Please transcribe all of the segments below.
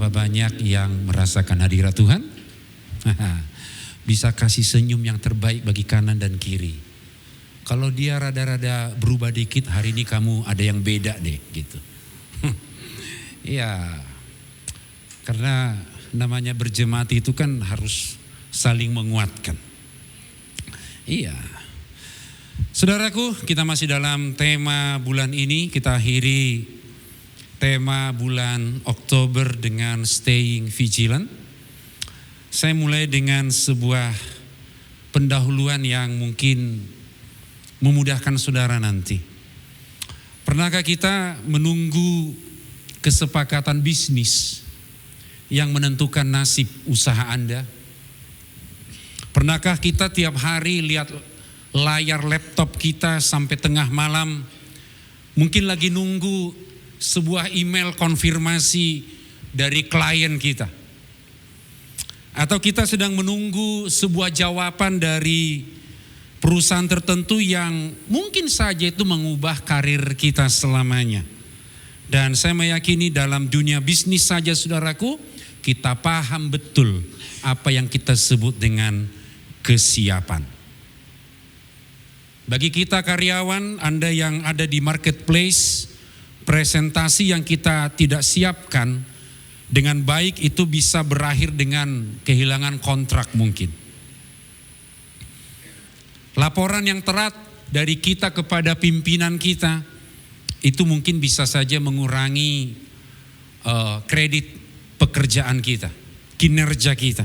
Berapa banyak yang merasakan hadirat Tuhan? Bisa kasih senyum yang terbaik bagi kanan dan kiri. Kalau dia rada-rada berubah dikit, hari ini kamu ada yang beda deh gitu. Ya, karena namanya berjemaat itu kan harus saling menguatkan. Iya. Saudaraku, kita masih dalam tema bulan ini. Kita akhiri tema bulan Oktober dengan staying vigilant. Saya mulai dengan sebuah pendahuluan yang mungkin memudahkan saudara nanti. Pernahkah kita menunggu kesepakatan bisnis yang menentukan nasib usaha Anda? Pernahkah kita tiap hari lihat layar laptop kita sampai tengah malam, mungkin lagi nunggu sebuah email konfirmasi dari klien kita? Atau kita sedang menunggu sebuah jawaban dari perusahaan tertentu yang mungkin saja itu mengubah karir kita selamanya. Dan saya meyakini dalam dunia bisnis saja saudaraku, kita paham betul apa yang kita sebut dengan kesiapan. Bagi kita karyawan, Anda yang ada di marketplace, presentasi yang kita tidak siapkan dengan baik itu bisa berakhir dengan kehilangan kontrak mungkin. Laporan yang terat dari kita kepada pimpinan kita itu mungkin bisa saja mengurangi kredit pekerjaan kita, kinerja kita.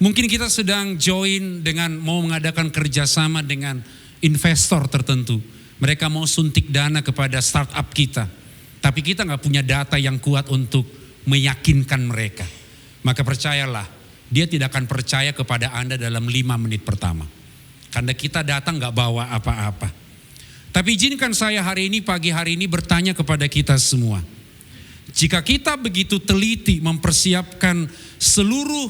Mungkin kita sedang join dengan mau mengadakan kerjasama dengan investor tertentu. Mereka mau suntik dana kepada startup kita. Tapi kita gak punya data yang kuat untuk meyakinkan mereka. Maka percayalah, dia tidak akan percaya kepada Anda dalam 5 menit pertama. Karena kita datang gak bawa apa-apa. Tapi izinkan saya pagi hari ini bertanya kepada kita semua. Jika kita begitu teliti mempersiapkan seluruh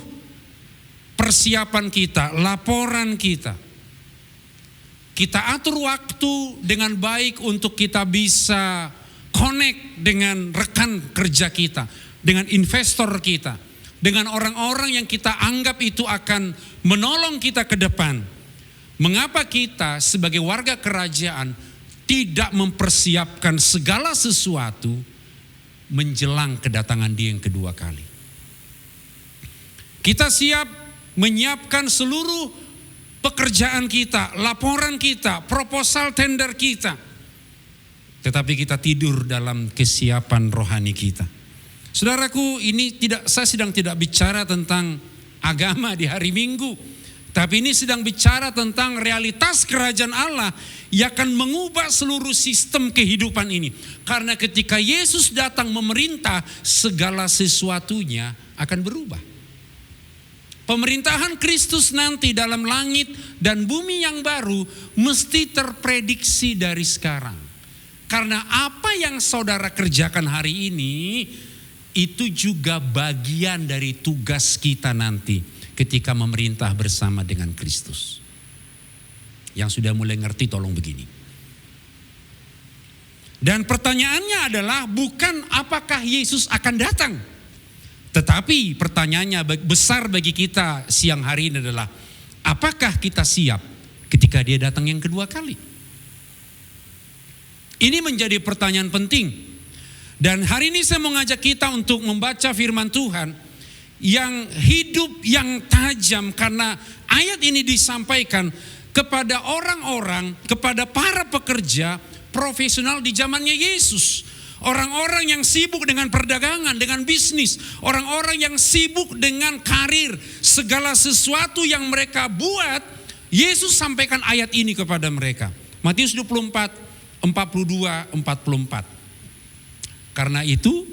persiapan kita, laporan kita, kita atur waktu dengan baik untuk kita bisa connect dengan rekan kerja kita, dengan investor kita, dengan orang-orang yang kita anggap itu akan menolong kita ke depan. Mengapa kita sebagai warga kerajaan tidak mempersiapkan segala sesuatu menjelang kedatangan Dia yang kedua kali? Kita siap menyiapkan seluruh pekerjaan kita, laporan kita, proposal tender kita. Tetapi kita tidur dalam kesiapan rohani kita. Saudaraku, saya sedang tidak bicara tentang agama di hari Minggu, tapi ini sedang bicara tentang realitas kerajaan Allah yang akan mengubah seluruh sistem kehidupan ini. Karena ketika Yesus datang memerintah, segala sesuatunya akan berubah. Pemerintahan Kristus nanti dalam langit dan bumi yang baru mesti terprediksi dari sekarang. Karena apa yang saudara kerjakan hari ini itu juga bagian dari tugas kita nanti ketika memerintah bersama dengan Kristus. Yang sudah mulai ngerti tolong begini. Dan pertanyaannya adalah bukan apakah Yesus akan datang. Tetapi pertanyaannya besar bagi kita siang hari ini adalah apakah kita siap ketika Dia datang yang kedua kali? Ini menjadi pertanyaan penting. Dan hari ini saya mau ngajak kita untuk membaca firman Tuhan yang hidup, yang tajam, karena ayat ini disampaikan kepada orang-orang, kepada para pekerja profesional di zamannya Yesus. Orang-orang yang sibuk dengan perdagangan, dengan bisnis, orang-orang yang sibuk dengan karir, segala sesuatu yang mereka buat, Yesus sampaikan ayat ini kepada mereka. Matius 24, 42, 44. Karena itu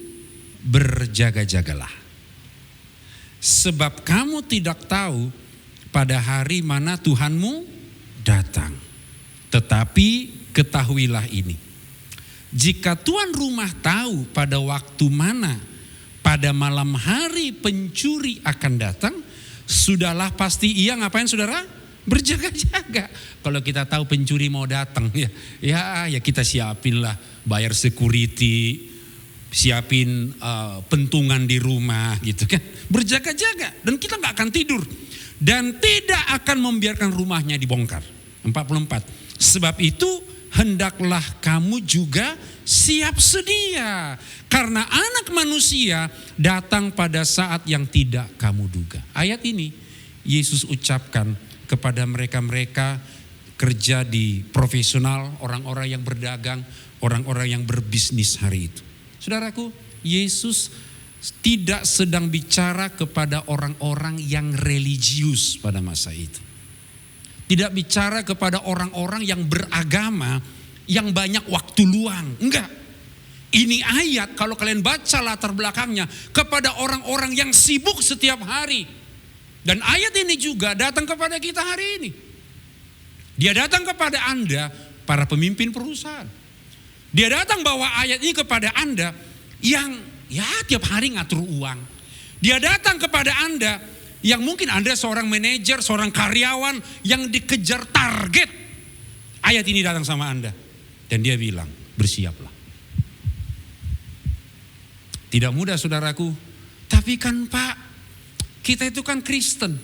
berjaga-jagalah. Sebab kamu tidak tahu pada hari mana Tuhanmu datang. Tetapi ketahuilah ini. Jika tuan rumah tahu pada waktu mana pada malam hari pencuri akan datang, sudahlah pasti ia ngapain saudara? Berjaga-jaga. Kalau kita tahu pencuri mau datang ya kita siapinlah, bayar security, siapin pentungan di rumah gitu kan. Berjaga-jaga dan kita nggak akan tidur. Dan tidak akan membiarkan rumahnya dibongkar. 44. Sebab itu hendaklah kamu juga siap sedia. Karena anak manusia datang pada saat yang tidak kamu duga. Ayat ini Yesus ucapkan kepada mereka-mereka kerja di profesional, orang-orang yang berdagang, orang-orang yang berbisnis hari itu. Saudaraku, Yesus tidak sedang bicara kepada orang-orang yang religius pada masa itu. Tidak bicara kepada orang-orang yang beragama, yang banyak waktu luang. Enggak. Ini ayat kalau kalian baca latar belakangnya kepada orang-orang yang sibuk setiap hari. Dan ayat ini juga datang kepada kita hari ini. Dia datang kepada Anda, para pemimpin perusahaan. Dia datang bawa ayat ini kepada Anda yang tiap hari ngatur uang. Dia datang kepada Anda yang mungkin Anda seorang manajer, seorang karyawan yang dikejar target. Ayat ini datang sama Anda. Dan dia bilang, bersiaplah. Tidak mudah saudaraku, tapi kan Pak, kita itu kan Kristen.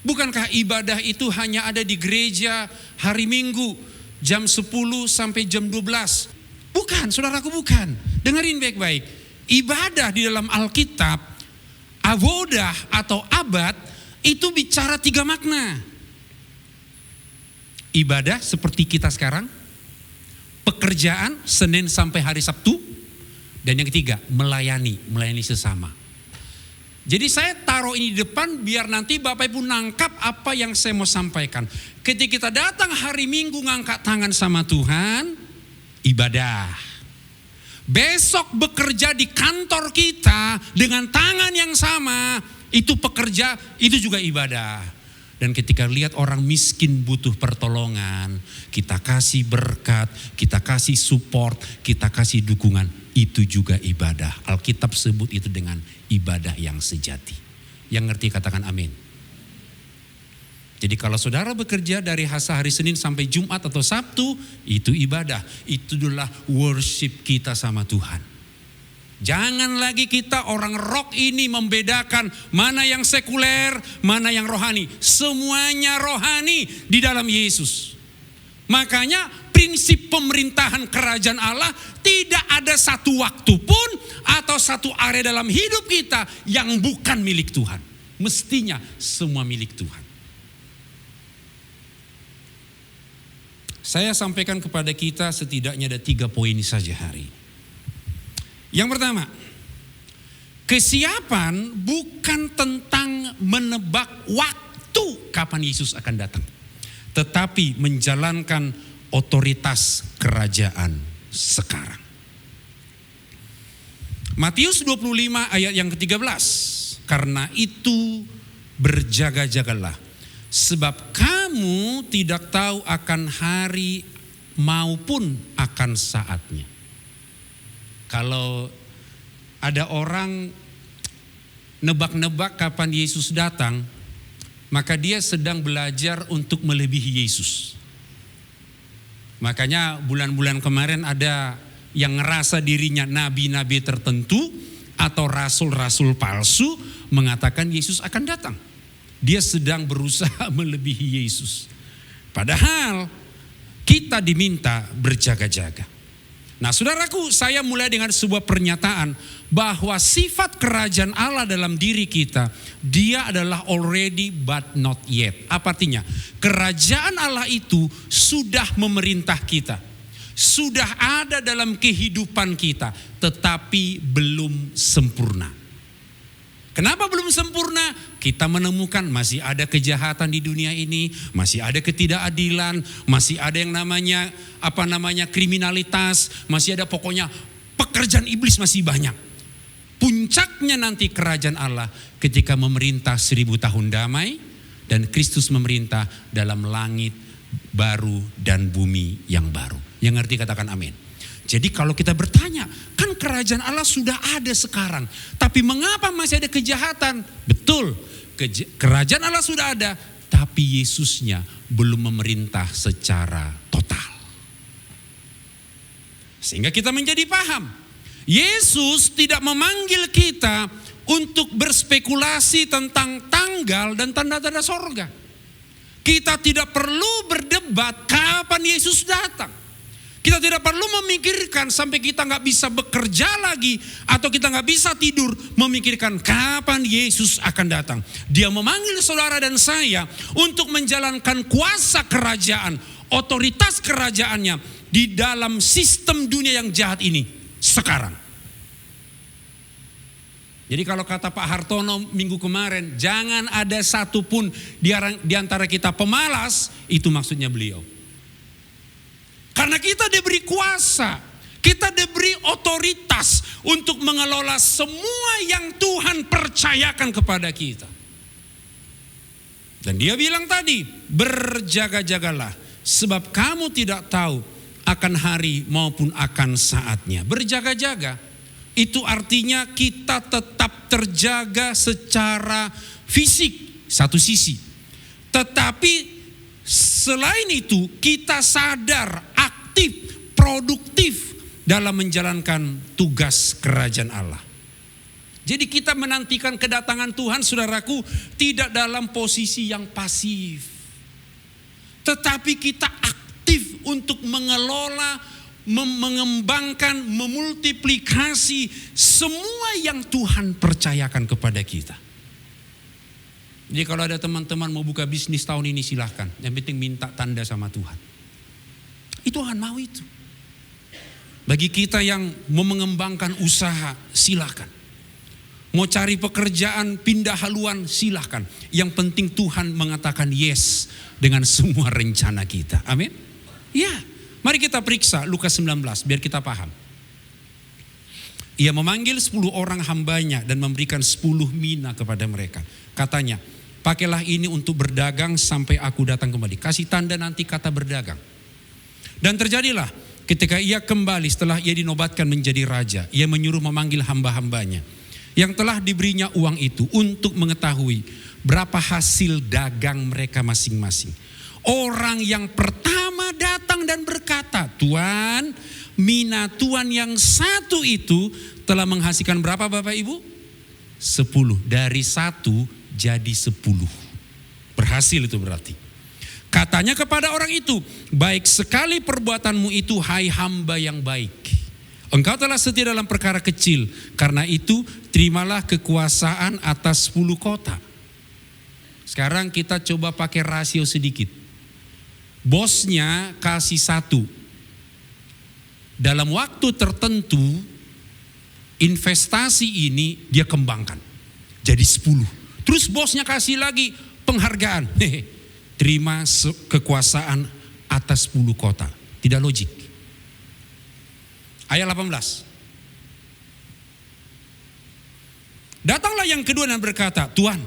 Bukankah ibadah itu hanya ada di gereja hari Minggu jam 10 sampai jam 12? Bukan, saudaraku bukan. Dengerin baik-baik. Ibadah di dalam Alkitab, avodah atau abad, itu bicara 3 makna. Ibadah seperti kita sekarang, pekerjaan Senin sampai hari Sabtu, dan yang ketiga, melayani sesama. Jadi saya taruh ini di depan biar nanti Bapak Ibu nangkap apa yang saya mau sampaikan. Ketika kita datang hari Minggu ngangkat tangan sama Tuhan, ibadah. Besok bekerja di kantor kita dengan tangan yang sama, itu pekerja, itu juga ibadah. Dan ketika lihat orang miskin butuh pertolongan, kita kasih berkat, kita kasih support, kita kasih dukungan, itu juga ibadah. Alkitab sebut itu dengan ibadah yang sejati. Yang ngerti katakan amin. Jadi kalau saudara bekerja dari hari Senin sampai Jumat atau Sabtu, itu ibadah. Itu adalah worship kita sama Tuhan. Jangan lagi kita orang rock ini membedakan mana yang sekuler, mana yang rohani. Semuanya rohani di dalam Yesus. Makanya prinsip pemerintahan kerajaan Allah tidak ada satu waktu pun atau satu area dalam hidup kita yang bukan milik Tuhan. Mestinya semua milik Tuhan. Saya sampaikan kepada kita setidaknya ada 3 poin saja hari ini. Yang pertama, kesiapan bukan tentang menebak waktu kapan Yesus akan datang, tetapi menjalankan otoritas kerajaan sekarang. Matius 25 ayat yang ke-13. Karena itu berjaga-jagalah, sebab kamu tidak tahu akan hari maupun akan saatnya. Kalau ada orang nebak-nebak kapan Yesus datang, maka dia sedang belajar untuk melebihi Yesus. Makanya bulan-bulan kemarin ada yang ngerasa dirinya nabi-nabi tertentu atau rasul-rasul palsu mengatakan Yesus akan datang. Dia sedang berusaha melebihi Yesus. Padahal kita diminta berjaga-jaga. Nah saudaraku, saya mulai dengan sebuah pernyataan bahwa sifat kerajaan Allah dalam diri kita, dia adalah already but not yet. Apa artinya? Kerajaan Allah itu sudah memerintah kita, sudah ada dalam kehidupan kita, tetapi belum sempurna. Kenapa belum sempurna? Kita menemukan masih ada kejahatan di dunia ini, masih ada ketidakadilan, masih ada yang namanya kriminalitas, masih ada pokoknya pekerjaan iblis masih banyak. Puncaknya nanti kerajaan Allah ketika memerintah 1000 tahun damai dan Kristus memerintah dalam langit baru dan bumi yang baru. Yang ngerti katakan amin. Jadi kalau kita bertanya, kan kerajaan Allah sudah ada sekarang, tapi mengapa masih ada kejahatan? Betul, kerajaan Allah sudah ada, tapi Yesusnya belum memerintah secara total. Sehingga kita menjadi paham, Yesus tidak memanggil kita untuk berspekulasi tentang tanggal dan tanda-tanda sorga. Kita tidak perlu berdebat kapan Yesus datang. Kita tidak perlu memikirkan sampai kita nggak bisa bekerja lagi atau kita nggak bisa tidur memikirkan kapan Yesus akan datang. Dia memanggil saudara dan saya untuk menjalankan kuasa kerajaan, otoritas kerajaannya di dalam sistem dunia yang jahat ini sekarang. Jadi kalau kata Pak Hartono minggu kemarin, jangan ada satupun di antara kita pemalas, itu maksudnya beliau. Karena kita diberi kuasa, kita diberi otoritas untuk mengelola semua yang Tuhan percayakan kepada kita. Dan dia bilang tadi, berjaga-jagalah, sebab kamu tidak tahu akan hari maupun akan saatnya. Berjaga-jaga. Itu artinya kita tetap terjaga secara fisik, satu sisi. Tetapi selain itu kita sadar, aktif, produktif dalam menjalankan tugas kerajaan Allah. Jadi kita menantikan kedatangan Tuhan, saudaraku, tidak dalam posisi yang pasif. Tetapi kita aktif untuk mengelola, mengembangkan, memultiplikasi semua yang Tuhan percayakan kepada kita. Jadi kalau ada teman-teman mau buka bisnis tahun ini silahkan. Yang penting minta tanda sama Tuhan. Itu Tuhan mau itu. Bagi kita yang mau mengembangkan usaha silahkan. Mau cari pekerjaan pindah haluan silahkan. Yang penting Tuhan mengatakan yes dengan semua rencana kita. Amin. Ya. Mari kita periksa Lukas 19 biar kita paham. Ia memanggil 10 orang hambanya dan memberikan 10 mina kepada mereka. Katanya, pakailah ini untuk berdagang sampai aku datang kembali. Kasih tanda nanti kata berdagang. Dan terjadilah ketika ia kembali setelah ia dinobatkan menjadi raja. Ia menyuruh memanggil hamba-hambanya yang telah diberinya uang itu untuk mengetahui berapa hasil dagang mereka masing-masing. Orang yang pertama datang dan berkata, Tuan, mina Tuan yang satu itu telah menghasilkan berapa Bapak Ibu? 10. Dari 1 jadi 10. Berhasil itu berarti. Katanya kepada orang itu, baik sekali perbuatanmu itu, hai hamba yang baik. Engkau telah setia dalam perkara kecil, karena itu terimalah kekuasaan atas 10 kota. Sekarang kita coba pakai rasio sedikit. Bosnya kasih 1. Dalam waktu tertentu investasi ini dia kembangkan jadi 10. Terus bosnya kasih lagi penghargaan. Terima kekuasaan atas 10 kota. Tidak logik. Ayat 18. Datanglah yang kedua dan berkata, Tuan,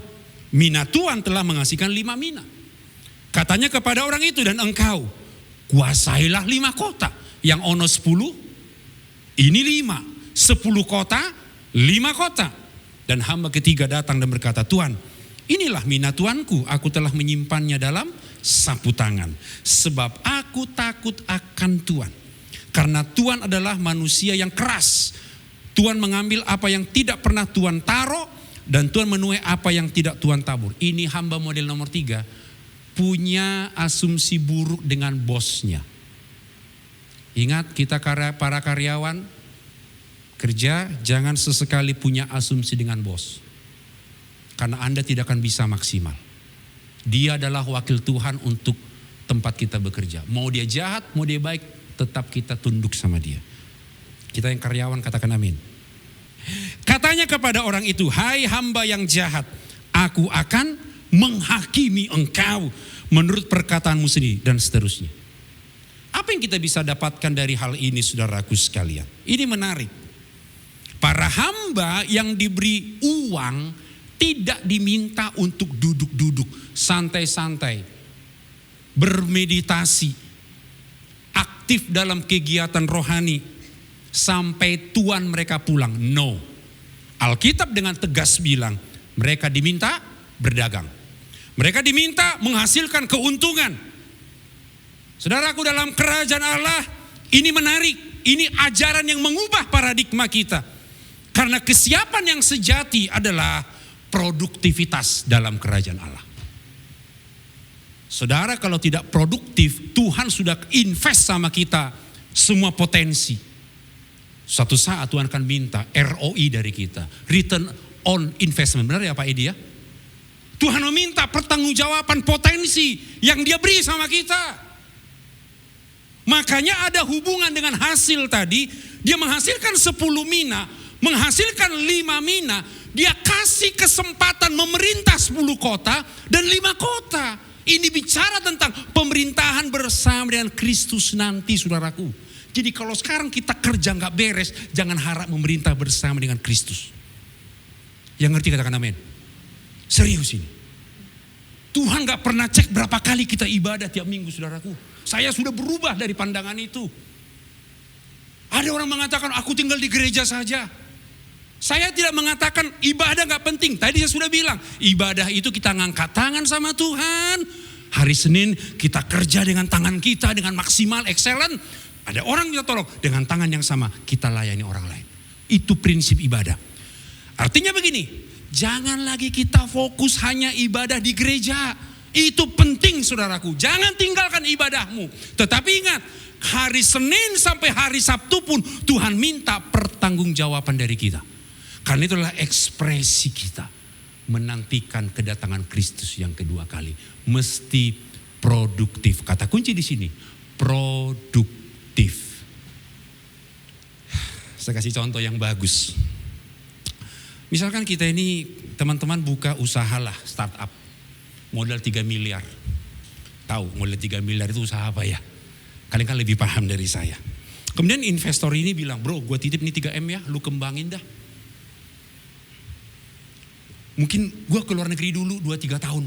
mina Tuan telah menghasilkan 5 mina. Katanya kepada orang itu, dan engkau kuasailah 5 kota. Yang ono 10, ini 5. 10 kota, 5 kota. Dan hamba ketiga datang dan berkata, Tuan, inilah mina tuanku, aku telah menyimpannya dalam sapu tangan. Sebab aku takut akan Tuan. Karena Tuan adalah manusia yang keras. Tuan mengambil apa yang tidak pernah Tuan taruh, dan Tuan menuai apa yang tidak Tuan tabur. Ini hamba model nomor 3. Punya asumsi buruk dengan bosnya. Ingat, kita para karyawan kerja jangan sesekali punya asumsi dengan bos. Karena Anda tidak akan bisa maksimal. Dia adalah wakil Tuhan untuk tempat kita bekerja. Mau dia jahat, mau dia baik, tetap kita tunduk sama dia. Kita yang karyawan katakan amin. Katanya kepada orang itu, hai hamba yang jahat, aku akan menghakimi engkau menurut perkataanmu sendiri, dan seterusnya. Apa yang kita bisa dapatkan dari hal ini, saudaraku sekalian? Ini menarik. Para hamba yang diberi uang tidak diminta untuk duduk-duduk santai-santai, bermeditasi, aktif dalam kegiatan rohani sampai Tuhan mereka pulang. No. Alkitab dengan tegas bilang mereka diminta berdagang. Mereka diminta menghasilkan keuntungan. Saudaraku, dalam kerajaan Allah ini menarik. Ini ajaran yang mengubah paradigma kita. Karena kesiapan yang sejati adalah produktivitas dalam kerajaan Allah. Saudara, kalau tidak produktif, Tuhan sudah invest sama kita semua potensi. Suatu saat Tuhan akan minta ROI dari kita, return on investment. Benar ya Pak Edi ya? Tuhan meminta pertanggungjawaban potensi yang dia beri sama kita. Makanya ada hubungan dengan hasil tadi. Dia menghasilkan 10 mina, menghasilkan 5 mina. Dia kasih kesempatan memerintah 10 kota dan 5 kota. Ini bicara tentang pemerintahan bersama dengan Kristus nanti, saudaraku. Jadi kalau sekarang kita kerja gak beres, jangan harap memerintah bersama dengan Kristus. Yang ngerti katakan amin. Serius ini. Tuhan gak pernah cek berapa kali kita ibadah tiap minggu, saudaraku. Saya sudah berubah dari pandangan itu. Ada orang mengatakan aku tinggal di gereja saja. Saya tidak mengatakan ibadah gak penting. Tadi saya sudah bilang, ibadah itu kita ngangkat tangan sama Tuhan. Hari Senin kita kerja dengan tangan kita dengan maksimal, excellent. Ada orang kita tolong dengan tangan yang sama, kita layani orang lain. Itu prinsip ibadah. Artinya begini, jangan lagi kita fokus hanya ibadah di gereja. Itu penting saudaraku, jangan tinggalkan ibadahmu. Tetapi ingat, hari Senin sampai hari Sabtu pun Tuhan minta pertanggungjawaban dari kita. Karena itulah ekspresi kita menantikan kedatangan Kristus yang kedua kali. Mesti produktif. Kata kunci di sini, produktif. Saya kasih contoh yang bagus. Misalkan kita ini teman-teman buka usaha lah, startup. Modal 3 miliar. Tahu modal 3 miliar itu usaha apa ya? Kalian kan lebih paham dari saya. Kemudian investor ini bilang, bro gue titip nih 3M ya, lu kembangin dah. Mungkin gue ke luar negeri dulu 2-3 tahun.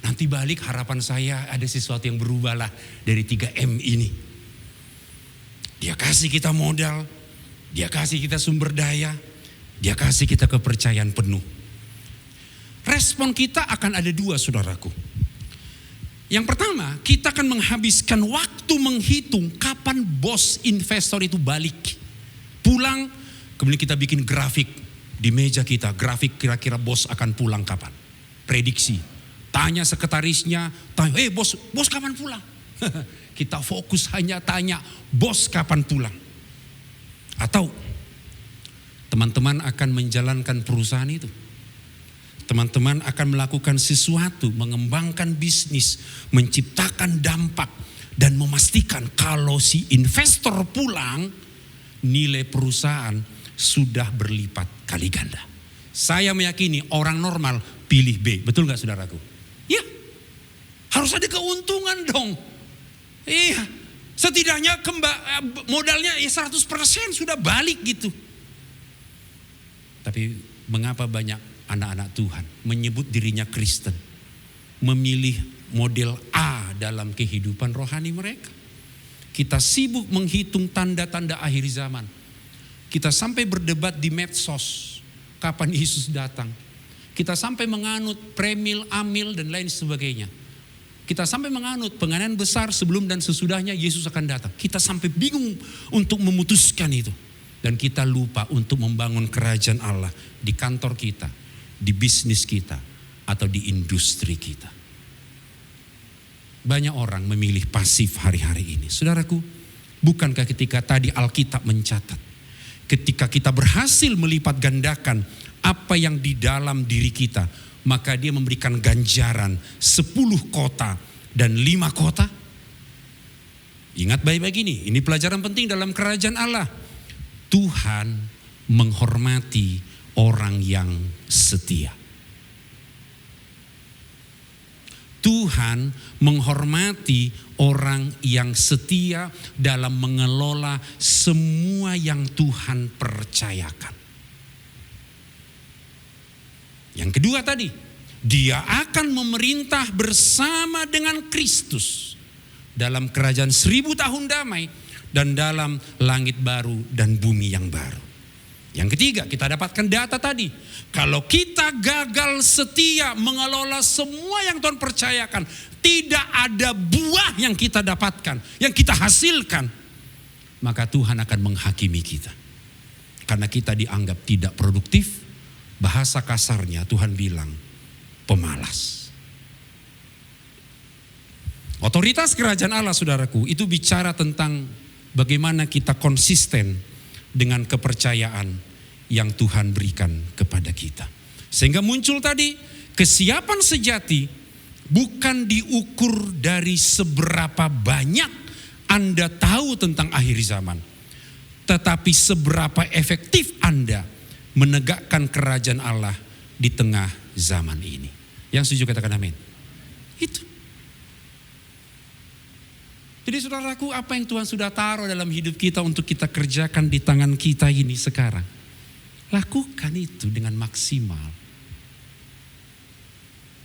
Nanti balik harapan saya ada sesuatu yang berubah lah dari 3M ini. Dia kasih kita modal, dia kasih kita sumber daya, dia kasih kita kepercayaan penuh. Respon kita akan ada 2 saudaraku. Yang pertama, kita akan menghabiskan waktu menghitung kapan bos investor itu balik. Pulang, kemudian kita bikin grafik di meja kita. Grafik kira-kira bos akan pulang kapan. Prediksi. Tanya sekretarisnya, tanya, bos kapan pulang? Kita fokus hanya tanya, bos kapan pulang? Atau teman-teman akan menjalankan perusahaan itu. Teman-teman akan melakukan sesuatu, mengembangkan bisnis, menciptakan dampak, dan memastikan kalau si investor pulang, nilai perusahaan sudah berlipat kali ganda. Saya meyakini orang normal pilih B, betul gak saudaraku? Ya, harus ada keuntungan dong. Iya, setidaknya modalnya 100% sudah balik gitu. Tapi mengapa banyak anak-anak Tuhan menyebut dirinya Kristen, memilih model A dalam kehidupan rohani mereka? Kita sibuk menghitung tanda-tanda akhir zaman. Kita sampai berdebat di medsos kapan Yesus datang. Kita sampai menganut premil, amil dan lain sebagainya. Kita sampai menganut penganiayaan besar sebelum dan sesudahnya Yesus akan datang. Kita sampai bingung untuk memutuskan itu. Dan kita lupa untuk membangun kerajaan Allah di kantor kita, di bisnis kita, atau di industri kita. Banyak orang memilih pasif hari-hari ini. Saudaraku, bukankah ketika tadi Alkitab mencatat, ketika kita berhasil melipat gandakan apa yang di dalam diri kita, maka dia memberikan ganjaran 10 kota dan 5 kota. Ingat baik-baik ini pelajaran penting dalam kerajaan Allah. Tuhan menghormati orang yang setia. Tuhan menghormati orang yang setia dalam mengelola semua yang Tuhan percayakan. Yang kedua tadi, dia akan memerintah bersama dengan Kristus dalam kerajaan 1000 tahun damai dan dalam langit baru dan bumi yang baru. Yang ketiga, kita dapatkan data tadi. Kalau kita gagal setia mengelola semua yang Tuhan percayakan, tidak ada buah yang kita dapatkan, yang kita hasilkan. maka Tuhan akan menghakimi kita. Karena kita dianggap tidak produktif, bahasa kasarnya Tuhan bilang pemalas. Otoritas kerajaan Allah, saudaraku, itu bicara tentang bagaimana kita konsisten dengan kepercayaan yang Tuhan berikan kepada kita. Sehingga muncul tadi, kesiapan sejati bukan diukur dari seberapa banyak Anda tahu tentang akhir zaman, tetapi seberapa efektif Anda menegakkan kerajaan Allah di tengah zaman ini. Yang setuju katakan amin. Itu. Jadi saudaraku, apa yang Tuhan sudah taruh dalam hidup kita untuk kita kerjakan di tangan kita ini sekarang, lakukan itu dengan maksimal.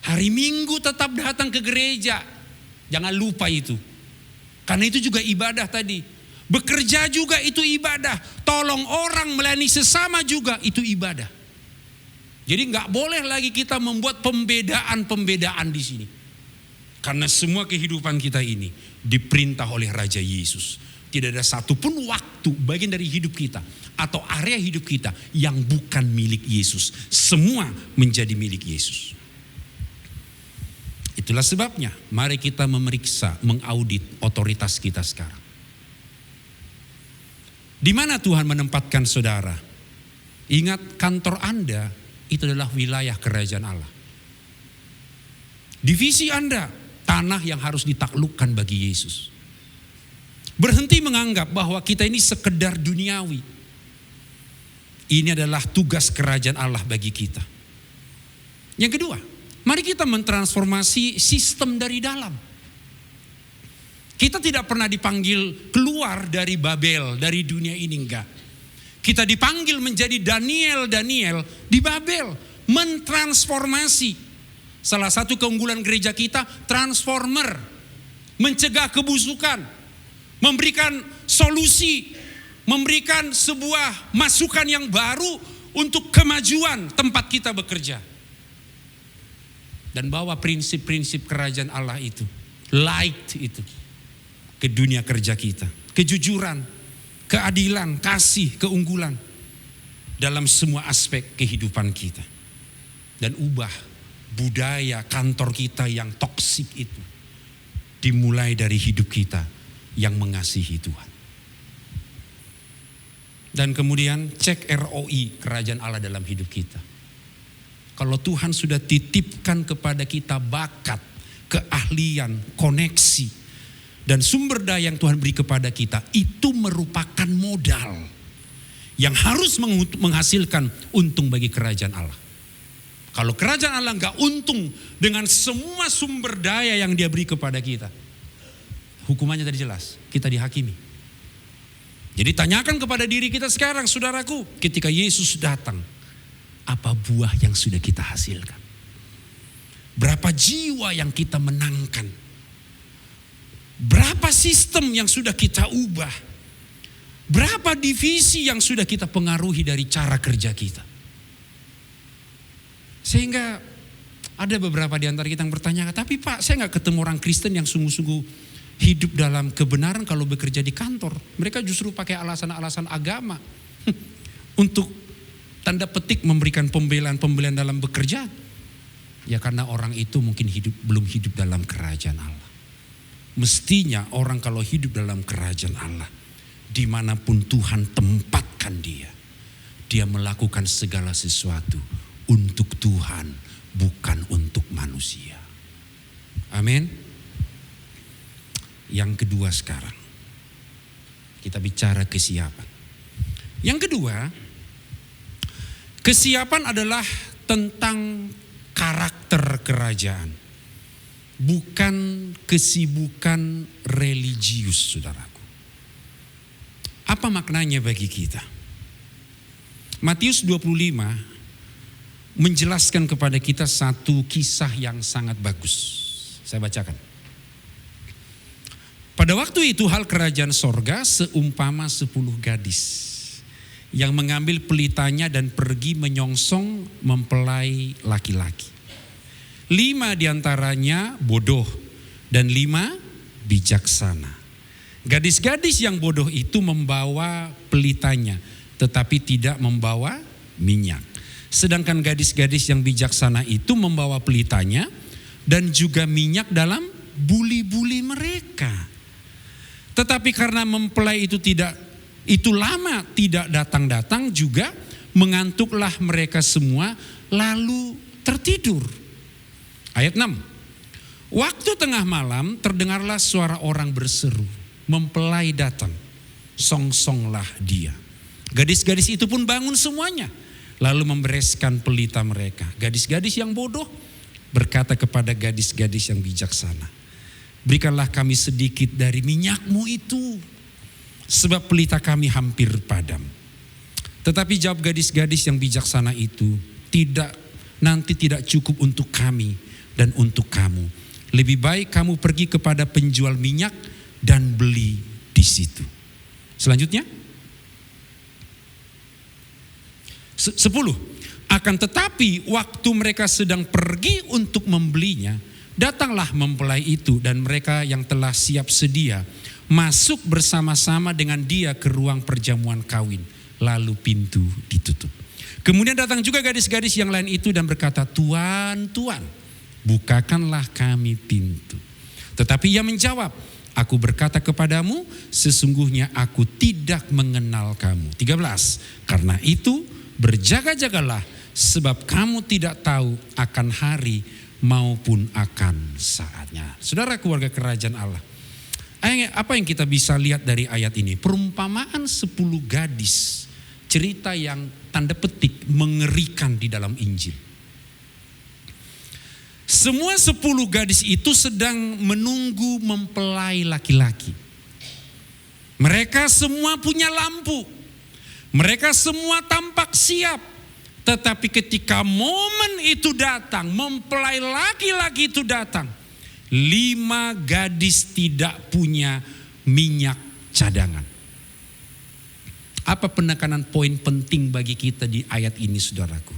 Hari Minggu tetap datang ke gereja, jangan lupa itu. Karena itu juga ibadah tadi. Bekerja juga itu ibadah. Tolong orang, melayani sesama juga itu ibadah. Jadi nggak boleh lagi kita membuat pembedaan-pembedaan di sini. Karena semua kehidupan kita ini diperintah oleh Raja Yesus. Tidak ada satupun waktu bagian dari hidup kita atau area hidup kita yang bukan milik Yesus. Semua menjadi milik Yesus. Itulah sebabnya mari kita memeriksa, mengaudit otoritas kita sekarang. Di mana Tuhan menempatkan saudara? Ingat, kantor Anda itu adalah wilayah kerajaan Allah. Divisi Anda, tanah yang harus ditaklukkan bagi Yesus. Berhenti menganggap bahwa kita ini sekedar duniawi. Ini adalah tugas kerajaan Allah bagi kita. Yang kedua, mari kita mentransformasi sistem dari dalam. Kita tidak pernah dipanggil keluar dari Babel, dari dunia ini, enggak. Kita dipanggil menjadi Daniel di Babel, mentransformasi. Salah satu keunggulan gereja kita, transformer, mencegah kebusukan, memberikan solusi, memberikan sebuah masukan yang baru untuk kemajuan tempat kita bekerja. Dan bawa prinsip-prinsip kerajaan Allah itu, light itu, ke dunia kerja kita. Kejujuran, keadilan, kasih, keunggulan dalam semua aspek kehidupan kita. Dan ubah budaya kantor kita yang toksik itu dimulai dari hidup kita yang mengasihi Tuhan. Dan kemudian cek ROI kerajaan Allah dalam hidup kita. Kalau Tuhan sudah titipkan kepada kita bakat, keahlian, koneksi, dan sumber daya yang Tuhan beri kepada kita, itu merupakan modal yang harus menghasilkan untung bagi kerajaan Allah. Kalau kerajaan Allah enggak untung dengan semua sumber daya yang dia beri kepada kita, hukumannya tadi jelas, kita dihakimi. Jadi tanyakan kepada diri kita sekarang, saudaraku, ketika Yesus datang, apa buah yang sudah kita hasilkan? Berapa jiwa yang kita menangkan? Berapa sistem yang sudah kita ubah? Berapa divisi yang sudah kita pengaruhi dari cara kerja kita? Sehingga ada beberapa di antara kita yang bertanya, tapi Pak, saya gak ketemu orang Kristen yang sungguh-sungguh hidup dalam kebenaran kalau bekerja di kantor. Mereka justru pakai alasan-alasan agama untuk tanda petik memberikan pembelaan-pembelaan dalam bekerja. Ya karena orang itu mungkin belum hidup dalam kerajaan Allah. Mestinya orang kalau hidup dalam kerajaan Allah, dimanapun Tuhan tempatkan dia melakukan segala sesuatu untuk Tuhan, bukan untuk manusia. Amin. Yang kedua sekarang, kita bicara kesiapan. Yang kedua, kesiapan adalah tentang karakter kerajaan, bukan kesibukan religius, saudaraku. Apa maknanya bagi kita? Matius 25 menjelaskan kepada kita satu kisah yang sangat bagus. Saya bacakan. Pada waktu itu hal kerajaan sorga seumpama 10 gadis yang mengambil pelitanya dan pergi menyongsong mempelai laki-laki. 5 diantaranya bodoh dan 5 bijaksana. Gadis-gadis yang bodoh itu membawa pelitanya, tetapi tidak membawa minyak. Sedangkan gadis-gadis yang bijaksana itu membawa pelitanya dan juga minyak dalam buli-buli mereka. Tetapi karena mempelai itu lama tidak datang-datang juga, mengantuklah mereka semua lalu tertidur. Ayat 6. Waktu tengah malam terdengarlah suara orang berseru, mempelai datang, song-songlah dia. Gadis-gadis itu pun bangun semuanya, lalu membereskan pelita mereka. Gadis-gadis yang bodoh berkata kepada gadis-gadis yang bijaksana, berikanlah kami sedikit dari minyakmu itu, sebab pelita kami hampir padam. Tetapi jawab gadis-gadis yang bijaksana itu, nanti tidak cukup untuk kami dan untuk kamu. Lebih baik kamu pergi kepada penjual minyak dan beli di situ. Selanjutnya 10. Akan tetapi waktu mereka sedang pergi untuk membelinya, datanglah mempelai itu dan mereka yang telah siap sedia masuk bersama-sama dengan dia ke ruang perjamuan kawin. Lalu pintu ditutup. Kemudian datang juga gadis-gadis yang lain itu dan berkata, Tuan, Tuan, bukakanlah kami pintu. Tetapi ia menjawab, aku berkata kepadamu, sesungguhnya aku tidak mengenal kamu. 13. Karena itu berjaga-jagalah, sebab kamu tidak tahu akan hari maupun akan saatnya. Saudara keluarga kerajaan Allah, apa yang kita bisa lihat dari ayat ini? Perumpamaan 10 gadis, cerita yang tanda petik mengerikan di dalam Injil. Semua 10 gadis itu sedang menunggu mempelai laki-laki. Mereka semua punya lampu. Mereka semua tampak siap. Tetapi ketika momen itu datang, mempelai laki-laki itu datang, 5 gadis tidak punya minyak cadangan. Apa penekanan poin penting bagi kita di ayat ini, saudaraku?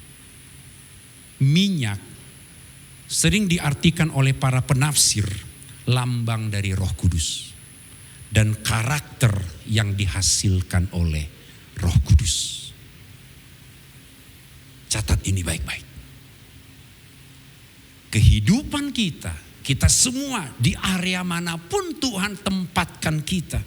Minyak sering diartikan oleh para penafsir lambang dari Roh Kudus dan karakter yang dihasilkan oleh Roh Kudus. Catat ini baik-baik. Kehidupan kita semua di area manapun Tuhan tempatkan kita,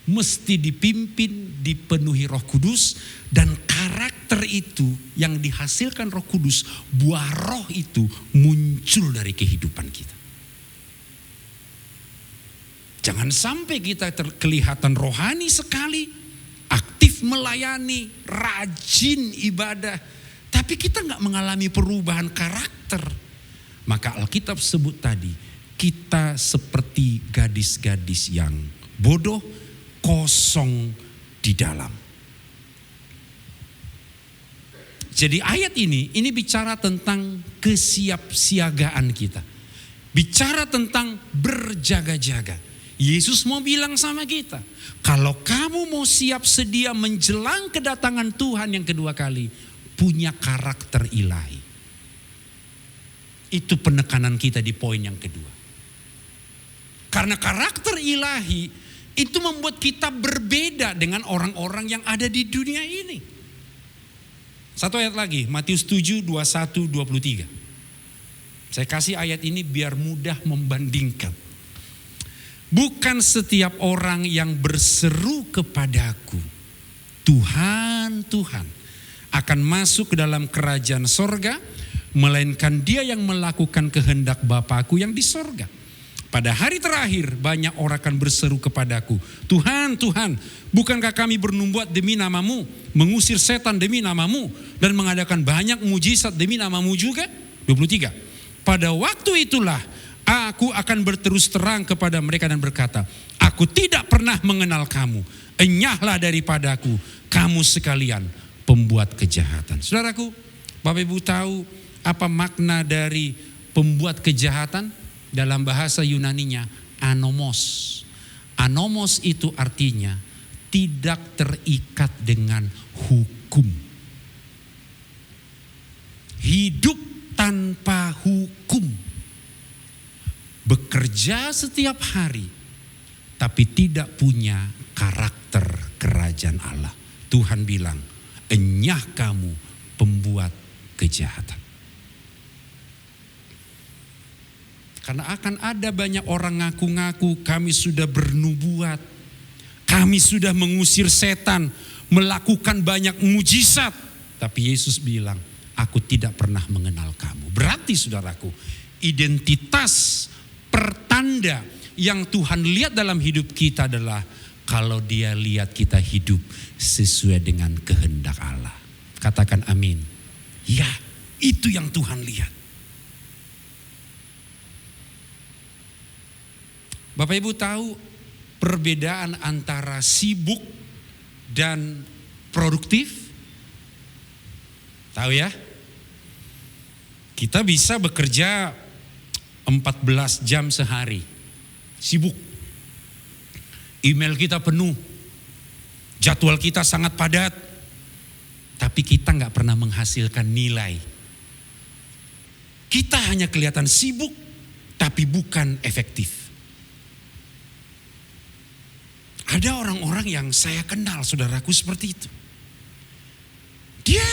mesti dipimpin, dipenuhi Roh Kudus, dan karakter itu yang dihasilkan Roh Kudus, buah roh itu muncul dari kehidupan kita. Jangan sampai kita kelihatan rohani sekali, aktif melayani, rajin ibadah, tapi kita nggak mengalami perubahan karakter. Maka Alkitab sebut tadi, kita seperti gadis-gadis yang bodoh, kosong di dalam. Jadi ayat ini bicara tentang kesiapsiagaan kita. Bicara tentang berjaga-jaga. Yesus mau bilang sama kita, kalau kamu mau siap sedia menjelang kedatangan Tuhan yang kedua kali, punya karakter ilahi. Itu penekanan kita di poin yang kedua. Karena karakter ilahi itu membuat kita berbeda dengan orang-orang yang ada di dunia ini. Satu ayat lagi, Matius 7, 21, 23. Saya kasih ayat ini biar mudah membandingkan. Bukan setiap orang yang berseru kepadaku, Tuhan, Tuhan, akan masuk ke dalam kerajaan sorga, melainkan dia yang melakukan kehendak Bapa-Ku yang di sorga. Pada hari terakhir banyak orang akan berseru kepadaku, Tuhan, Tuhan, bukankah kami bernubuat demi namamu, mengusir setan demi namamu, dan mengadakan banyak mujizat demi namamu juga? 23. Pada waktu itulah aku akan berterus terang kepada mereka dan berkata, aku tidak pernah mengenal kamu, enyahlah daripadaku, kamu sekalian pembuat kejahatan. Saudaraku, Bapak Ibu tahu apa makna dari pembuat kejahatan? Dalam bahasa Yunaninya anomos. Anomos itu artinya tidak terikat dengan hukum. Hidup tanpa hukum. Bekerja setiap hari tapi tidak punya karakter kerajaan Allah. Tuhan bilang, enyah kamu pembuat kejahatan. Karena akan ada banyak orang ngaku-ngaku kami sudah bernubuat, kami sudah mengusir setan, melakukan banyak mujizat. Tapi Yesus bilang, aku tidak pernah mengenal kamu. Berarti saudaraku, identitas pertanda yang Tuhan lihat dalam hidup kita adalah kalau Dia lihat kita hidup sesuai dengan kehendak Allah. Katakan amin. Ya, itu yang Tuhan lihat. Bapak Ibu tahu perbedaan antara sibuk dan produktif? Tahu ya? Kita bisa bekerja 14 jam sehari. Sibuk. Email kita penuh. Jadwal kita sangat padat. Tapi kita gak pernah menghasilkan nilai. Kita hanya kelihatan sibuk, tapi bukan efektif. Ada orang-orang yang saya kenal, saudaraku, seperti itu. Dia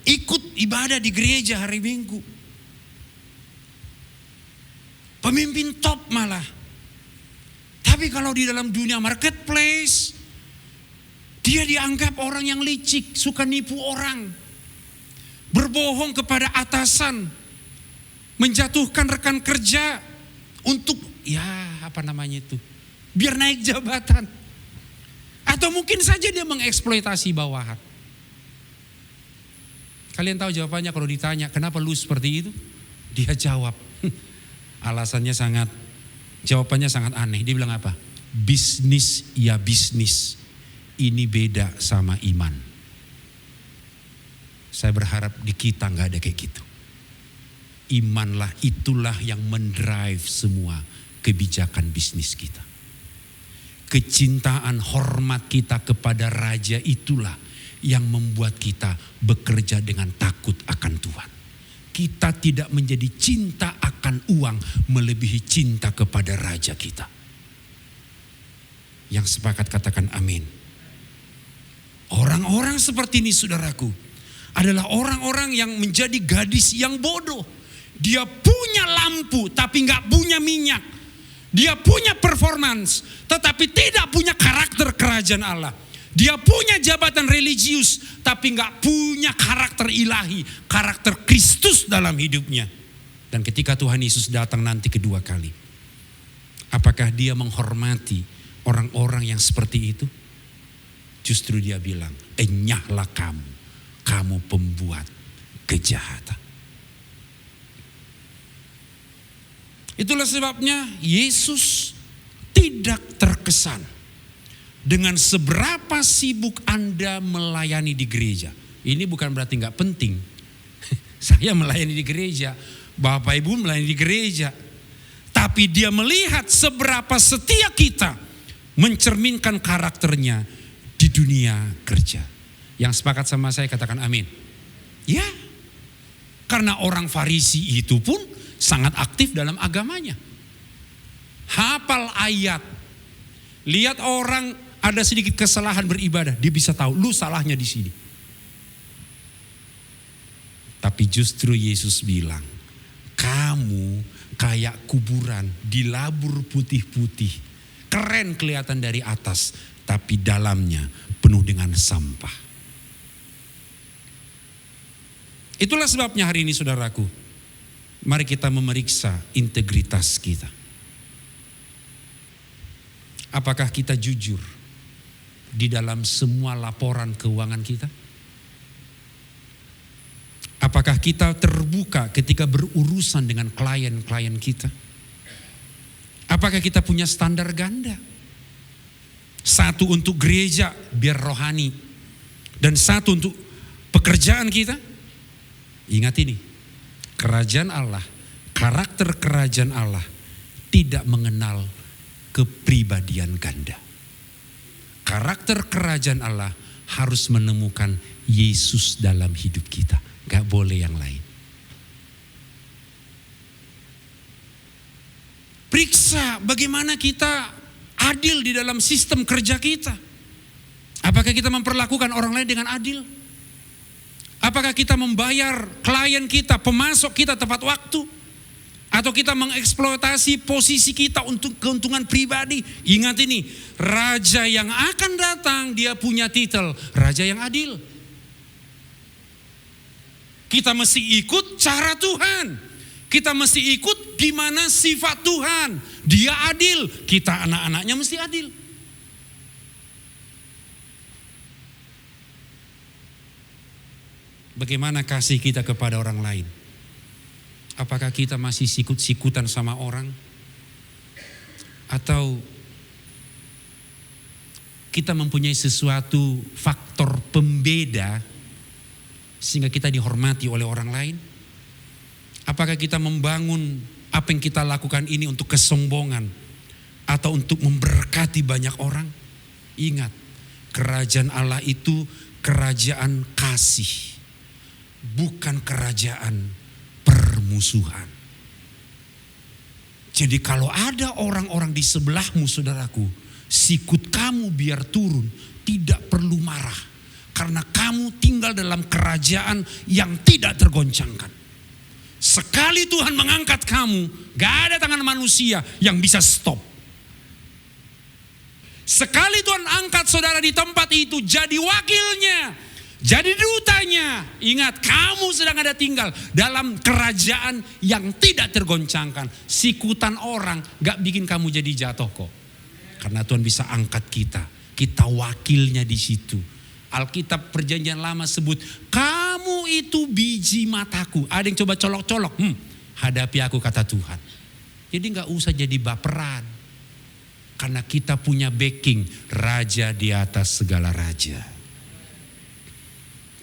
ikut ibadah di gereja hari Minggu. Pemimpin top malah. Tapi kalau di dalam dunia marketplace, dia dianggap orang yang licik, suka nipu orang. Berbohong kepada atasan. Menjatuhkan rekan kerja untuk, biar naik jabatan. Atau mungkin saja dia mengeksploitasi bawahan. Kalian tahu jawabannya kalau ditanya, kenapa lu seperti itu? Dia jawab, jawabannya sangat aneh. Dia bilang apa? Bisnis ya bisnis, ini beda sama iman. Saya berharap di kita gak ada kayak gitu. Imanlah itulah yang mendrive semua kebijakan bisnis kita. Kecintaan hormat kita kepada raja itulah yang membuat kita bekerja dengan takut akan Tuhan. Kita tidak menjadi cinta akan uang melebihi cinta kepada raja kita. Yang sepakat katakan amin. Orang-orang seperti ini, saudaraku, adalah orang-orang yang menjadi gadis yang bodoh. Dia punya lampu tapi gak punya minyak. Dia punya performance, tetapi tidak punya karakter kerajaan Allah. Dia punya jabatan religius, tapi gak punya karakter ilahi, karakter Kristus dalam hidupnya. Dan ketika Tuhan Yesus datang nanti kedua kali, apakah dia menghormati orang-orang yang seperti itu? Justru dia bilang, enyahlah kamu pembuat kejahatan. Itulah sebabnya Yesus tidak terkesan dengan seberapa sibuk Anda melayani di gereja. Ini bukan berarti gak penting. Saya melayani di gereja, Bapak Ibu melayani di gereja. Tapi dia melihat seberapa setia kita mencerminkan karakternya di dunia kerja. Yang sepakat sama saya katakan amin. Ya, karena orang Farisi itu pun sangat aktif dalam agamanya. Hafal ayat. Lihat orang ada sedikit kesalahan beribadah, dia bisa tahu lu salahnya di sini. Tapi justru Yesus bilang, kamu kayak kuburan dilabur putih-putih. Keren kelihatan dari atas, tapi dalamnya penuh dengan sampah. Itulah sebabnya hari ini saudaraku, mari kita memeriksa integritas kita. Apakah kita jujur di dalam semua laporan keuangan kita? Apakah kita terbuka ketika berurusan dengan klien-klien kita? Apakah kita punya standar ganda? Satu untuk gereja biar rohani, dan satu untuk pekerjaan kita. Ingat ini, kerajaan Allah, karakter kerajaan Allah tidak mengenal kepribadian ganda. Karakter kerajaan Allah harus menemukan Yesus dalam hidup kita. Gak boleh yang lain. Periksa bagaimana kita adil di dalam sistem kerja kita? Apakah kita memperlakukan orang lain dengan adil? Apakah kita membayar klien kita, pemasok kita tepat waktu? Atau kita mengeksploitasi posisi kita untuk keuntungan pribadi? Ingat ini, raja yang akan datang dia punya titel raja yang adil. Kita mesti ikut cara Tuhan. Kita mesti ikut gimana sifat Tuhan. Dia adil, kita anak-anaknya mesti adil. Bagaimana kasih kita kepada orang lain? Apakah kita masih sikut-sikutan sama orang? Atau kita mempunyai sesuatu faktor pembeda sehingga kita dihormati oleh orang lain? Apakah kita membangun apa yang kita lakukan ini untuk kesombongan atau untuk memberkati banyak orang? Ingat, kerajaan Allah itu kerajaan kasih, bukan kerajaan permusuhan. Jadi kalau ada orang-orang di sebelahmu, saudaraku, sikut kamu biar turun, tidak perlu marah. Karena kamu tinggal dalam kerajaan yang tidak tergoncangkan. Sekali Tuhan mengangkat kamu, gak ada tangan manusia yang bisa stop. Sekali Tuhan angkat saudara di tempat itu, jadi wakilnya, jadi dutanya. Ingat, kamu sedang ada tinggal dalam kerajaan yang tidak tergoncangkan. Sikutan orang gak bikin kamu jadi jatuh kok. Karena Tuhan bisa angkat kita. Kita wakilnya di situ. Alkitab Perjanjian Lama sebut, kamu itu biji mataku. Ada yang coba colok-colok, hadapi aku, kata Tuhan. Jadi gak usah jadi baperan. Karena kita punya backing, raja di atas segala raja.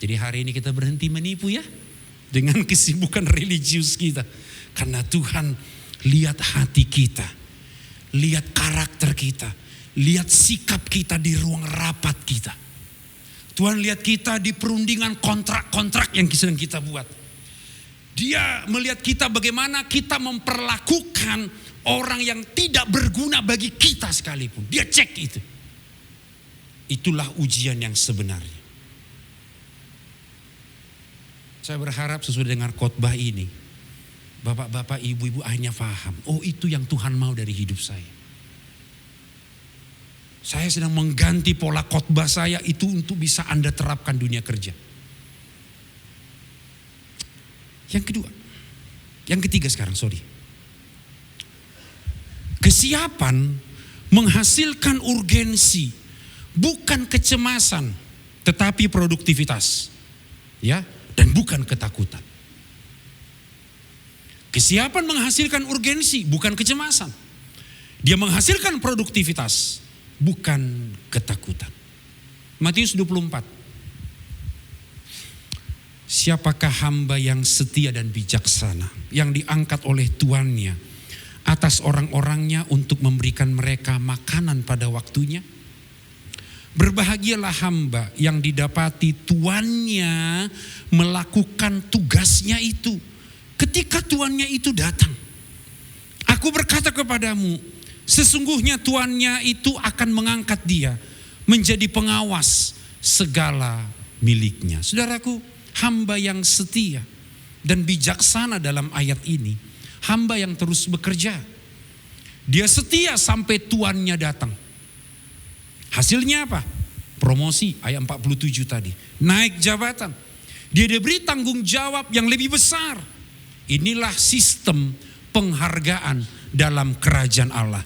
Jadi hari ini kita berhenti menipu ya, dengan kesibukan religius kita. Karena Tuhan lihat hati kita, lihat karakter kita, lihat sikap kita di ruang rapat kita. Tuhan lihat kita di perundingan kontrak-kontrak yang sedang kita buat. Dia melihat kita bagaimana kita memperlakukan orang yang tidak berguna bagi kita sekalipun. Dia cek itu. Itulah ujian yang sebenarnya. Saya berharap sesuai dengan khotbah ini, bapak-bapak, ibu-ibu akhirnya paham. Oh, itu yang Tuhan mau dari hidup saya. Saya sedang mengganti pola khotbah saya itu untuk bisa Anda terapkan dunia kerja. Yang ketiga sekarang, kesiapan menghasilkan urgensi, bukan kecemasan, tetapi produktivitas. Ya, dan bukan ketakutan. Kesiapan menghasilkan urgensi, bukan kecemasan. Dia menghasilkan produktivitas, bukan ketakutan. Matius 24. Siapakah hamba yang setia dan bijaksana, yang diangkat oleh tuannya atas orang-orangnya untuk memberikan mereka makanan pada waktunya? Berbahagialah hamba yang didapati tuannya melakukan tugasnya itu ketika tuannya itu datang. Aku berkata kepadamu, sesungguhnya tuannya itu akan mengangkat dia menjadi pengawas segala miliknya. Saudaraku, hamba yang setia dan bijaksana dalam ayat ini, hamba yang terus bekerja. Dia setia sampai tuannya datang. Hasilnya apa? Promosi, ayat 47 tadi. Naik jabatan. Dia diberi tanggung jawab yang lebih besar. Inilah sistem penghargaan dalam kerajaan Allah.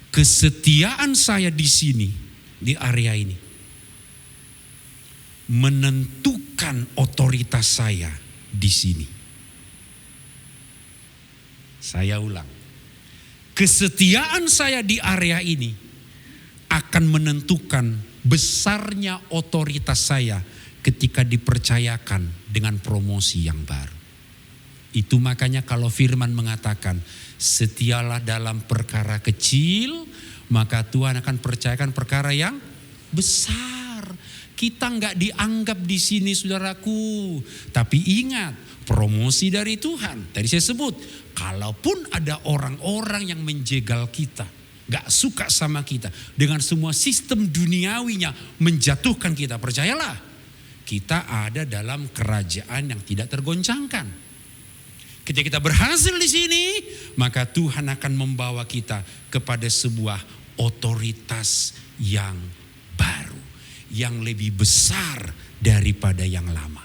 Kesetiaan saya di sini, di area ini, menentukan otoritas saya di sini. Saya ulang. Kesetiaan saya di area ini akan menentukan besarnya otoritas saya ketika dipercayakan dengan promosi yang baru. Itu makanya kalau firman mengatakan, setialah dalam perkara kecil, maka Tuhan akan percayakan perkara yang besar. Kita nggak dianggap di sini, saudaraku. Tapi ingat, promosi dari Tuhan. Tadi saya sebut, kalaupun ada orang-orang yang menjegal kita, gak suka sama kita, dengan semua sistem duniawinya menjatuhkan kita, percayalah, kita ada dalam kerajaan yang tidak tergoncangkan. Ketika kita berhasil di sini, maka Tuhan akan membawa kita kepada sebuah otoritas yang baru, yang lebih besar daripada yang lama.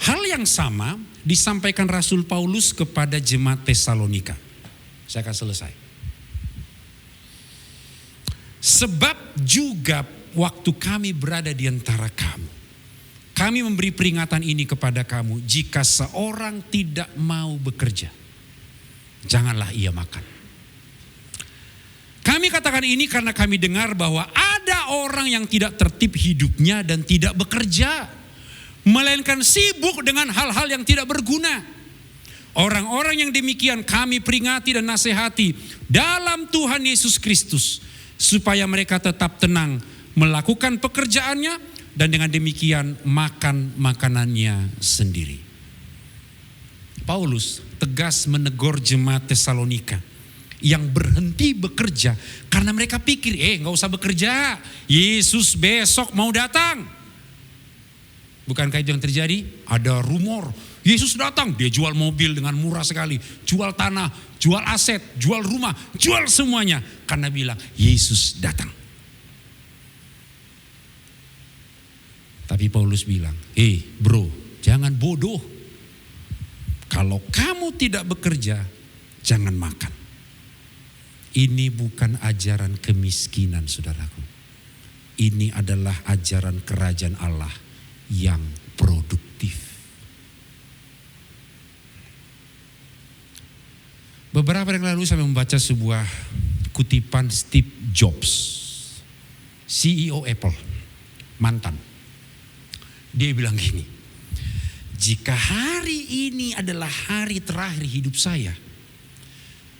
Hal yang sama disampaikan Rasul Paulus kepada jemaat Tesalonika. Saya akan selesai. Sebab juga waktu kami berada di antara kamu, kami memberi peringatan ini kepada kamu, jika seorang tidak mau bekerja, janganlah ia makan. Kami katakan ini karena kami dengar bahwa ada orang yang tidak tertib hidupnya dan tidak bekerja, melainkan sibuk dengan hal-hal yang tidak berguna. Orang-orang yang demikian kami peringati dan nasihati dalam Tuhan Yesus Kristus, supaya mereka tetap tenang melakukan pekerjaannya dan dengan demikian makan makanannya sendiri. Paulus tegas menegur jemaat Tesalonika yang berhenti bekerja karena mereka pikir, gak usah bekerja, Yesus besok mau datang. Bukankah itu yang terjadi? Ada rumor, Yesus datang, dia jual mobil dengan murah sekali, jual tanah, jual aset, jual rumah, jual semuanya. Karena bilang, Yesus datang. Tapi Paulus bilang, bro, jangan bodoh. Kalau kamu tidak bekerja, jangan makan. Ini bukan ajaran kemiskinan, saudaraku. Ini adalah ajaran kerajaan Allah yang produktif. Beberapa hari yang lalu saya membaca sebuah kutipan Steve Jobs, CEO Apple, mantan. Dia bilang gini, jika hari ini adalah hari terakhir hidup saya,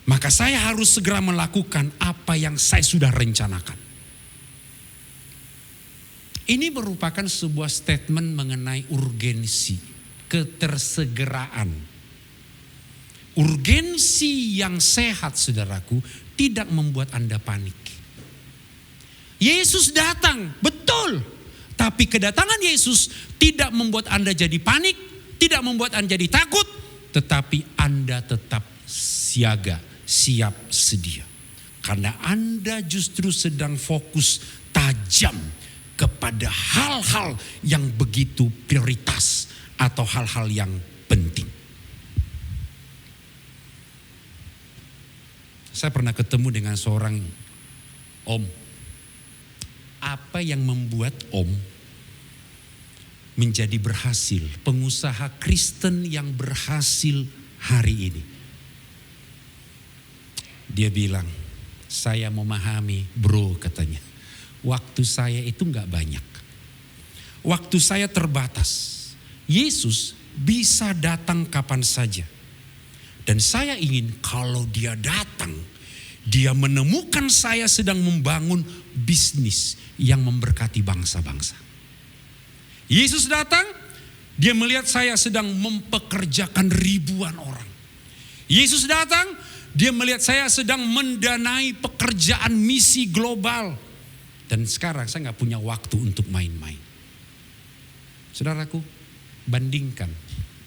maka saya harus segera melakukan apa yang saya sudah rencanakan. Ini merupakan sebuah statement mengenai urgensi, ketersegeraan. Urgensi yang sehat, saudaraku, tidak membuat Anda panik. Yesus datang, betul. Tapi kedatangan Yesus tidak membuat Anda jadi panik, tidak membuat Anda jadi takut, tetapi Anda tetap siaga, siap sedia. Karena Anda justru sedang fokus tajam kepada hal-hal yang begitu prioritas atau hal-hal yang penting. Saya pernah ketemu dengan seorang om. Apa yang membuat om menjadi berhasil, pengusaha Kristen yang berhasil hari ini? Dia bilang, saya memahami, bro, katanya. Waktu saya itu gak banyak. Waktu saya terbatas. Yesus bisa datang kapan saja. Dan saya ingin kalau dia datang, dia menemukan saya sedang membangun bisnis yang memberkati bangsa-bangsa. Yesus datang, dia melihat saya sedang mempekerjakan ribuan orang. Yesus datang, dia melihat saya sedang mendanai pekerjaan misi global. Dan sekarang saya gak punya waktu untuk main-main. Saudaraku, bandingkan